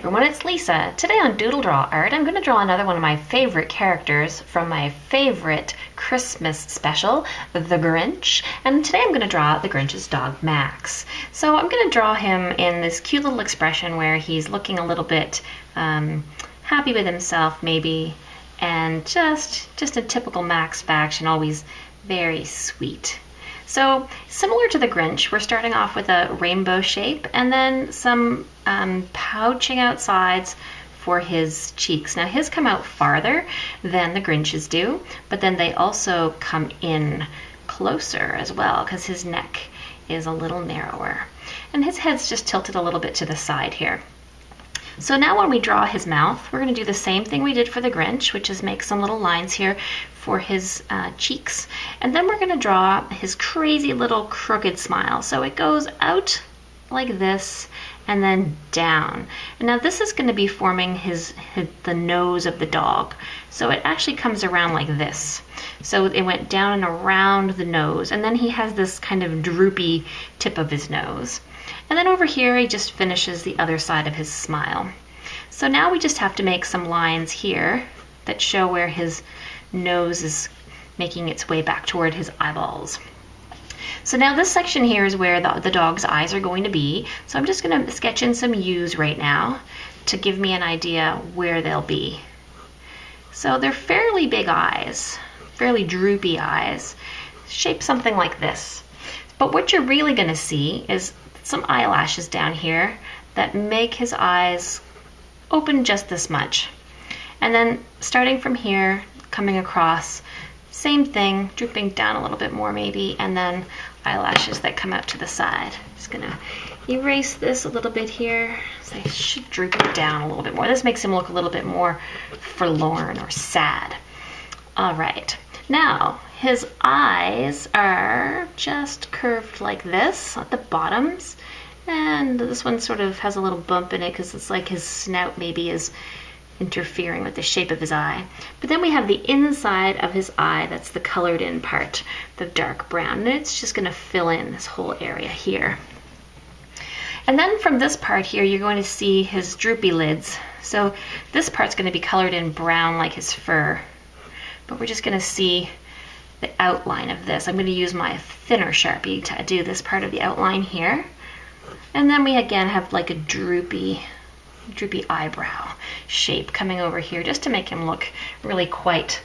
everyone, it's Lisa. Today on DoodleDrawArt, I'm going to draw another one of my favorite characters from my favorite Christmas special, The Grinch. And today I'm going to draw the Grinch's dog, Max. So I'm going to draw him in this cute little expression where he's looking a little bit happy with himself, maybe, and just a typical Max fashion, always very sweet. So similar to the Grinch, we're starting off with a rainbow shape and then some pouching out sides for his cheeks. Now his come out farther than the Grinch's do, but then they also come in closer as well because his neck is a little narrower. And his head's just tilted a little bit to the side here. So now when we draw his mouth, we're going to do the same thing we did for the Grinch, which is make some little lines here for his cheeks. And then we're going to draw his crazy little crooked smile. So it goes out like this and then down. And now this is going to be forming the nose of the dog. So it actually comes around like this. So it went down and around the nose. And then he has this kind of droopy tip of his nose. And then over here, he just finishes the other side of his smile. So now we just have to make some lines here that show where his nose is making its way back toward his eyeballs. So now this section here is where the dog's eyes are going to be. So I'm just going to sketch in some U's right now to give me an idea where they'll be. So they're fairly big eyes, fairly droopy eyes, shaped something like this. But what you're really going to see is some eyelashes down here that make his eyes open just this much. And then starting from here, coming across, same thing, drooping down a little bit more maybe, and then eyelashes that come out to the side. Just gonna erase this a little bit here. So I should droop it down a little bit more. This makes him look a little bit more forlorn or sad. All right, now his eyes are just curved like this at the bottoms, and this one sort of has a little bump in it because it's like his snout maybe is interfering with the shape of his eye. But then we have the inside of his eye, that's the colored in part, the dark brown, and it's just going to fill in this whole area here. And then from this part here, you're going to see his droopy lids. So this part's going to be colored in brown like his fur, but we're just going to see the outline of this. I'm going to use my thinner Sharpie to do this part of the outline here. And then we again have like a droopy eyebrow shape coming over here just to make him look really quite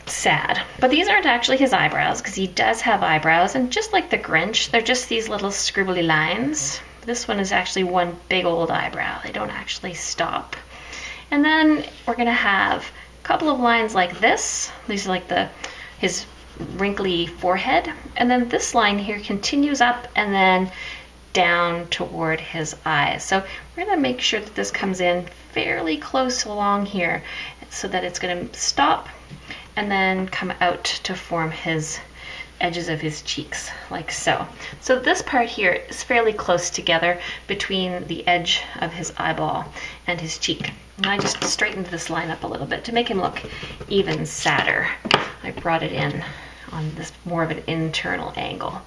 sad. But these aren't actually his eyebrows because he does have eyebrows, and just like the Grinch, they're just these little scribbly lines. This one is actually one big old eyebrow. They don't actually stop. And then we're going to have a couple of lines like this. These are like his wrinkly forehead, and then this line here continues up and then down toward his eyes. So we're going to make sure that this comes in fairly close along here so that it's going to stop and then come out to form his edges of his cheeks like so. So this part here is fairly close together between the edge of his eyeball and his cheek. And I just straightened this line up a little bit to make him look even sadder. I brought it in on this more of an internal angle.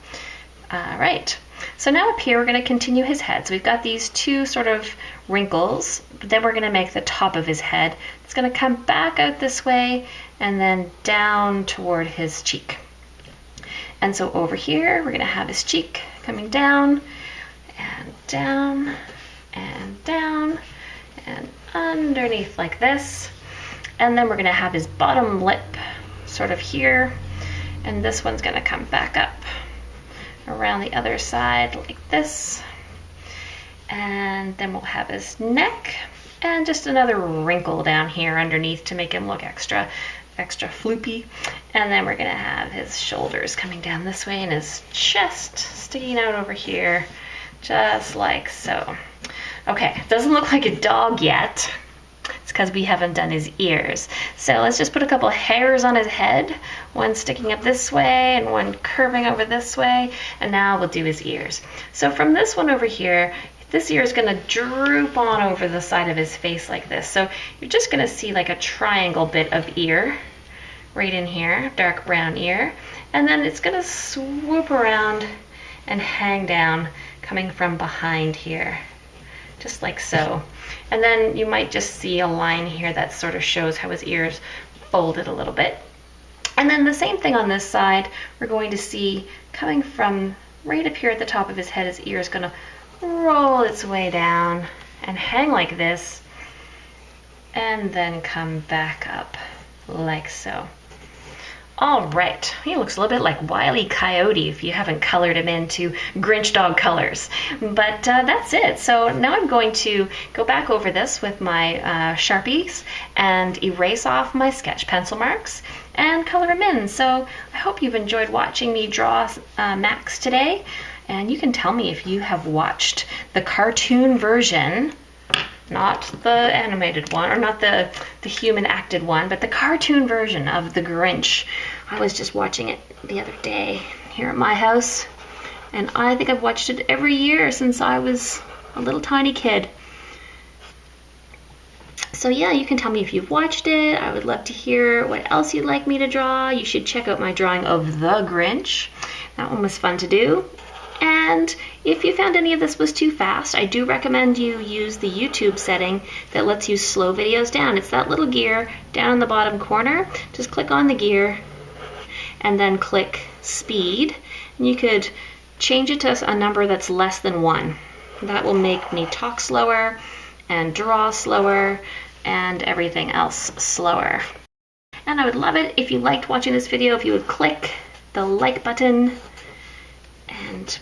All right, so now up here we're going to continue his head. So we've got these two sort of wrinkles, but then we're going to make the top of his head. It's going to come back out this way and then down toward his cheek. And so over here we're going to have his cheek coming down and down and down and underneath like this. And then we're going to have his bottom lip sort of here, and this one's going to come back up around the other side like this. And then we'll have his neck and just another wrinkle down here underneath to make him look extra floopy. And then we're going to have his shoulders coming down this way and his chest sticking out over here just like so. Okay, it doesn't look like a dog yet. It's because we haven't done his ears. So let's just put a couple hairs on his head, one sticking up this way and one curving over this way, and now we'll do his ears. So from this one over here, this ear is going to droop on over the side of his face like this. So you're just going to see like a triangle bit of ear right in here, dark brown ear, and then it's going to swoop around and hang down coming from behind here. just like so. And then you might just see a line here that sort of shows how his ears folded a little bit. And then the same thing on this side, we're going to see coming from right up here at the top of his head, his ear is going to roll its way down and hang like this, and then come back up like so. All right, he looks a little bit like Wile E. Coyote if you haven't colored him into Grinch dog colors. But that's it. So now I'm going to go back over this with my Sharpies and erase off my sketch pencil marks and color him in. So I hope you've enjoyed watching me draw Max today. And you can tell me if you have watched the cartoon version, not the animated one, or not the human acted one, but the cartoon version of the Grinch. I was just watching it the other day here at my house, and I think I've watched it every year since I was a little tiny kid. So yeah, you can tell me if you've watched it. I would love to hear what else you'd like me to draw. You should check out my drawing of the Grinch. That one was fun to do. And if you found any of this was too fast, I do recommend you use the YouTube setting that lets you slow videos down. It's that little gear down in the bottom corner. Just click on the gear and then click speed. And you could change it to a number that's less than 1. That will make me talk slower and draw slower and everything else slower. And I would love it if you liked watching this video, if you would click the like button. And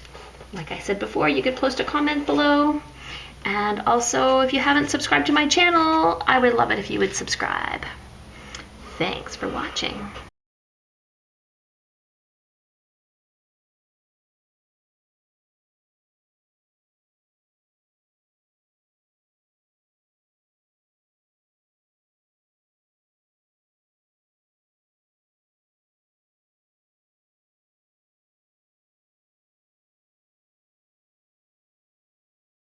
like I said before, you could post a comment below. And also, if you haven't subscribed to my channel, I would love it if you would subscribe. Thanks for watching.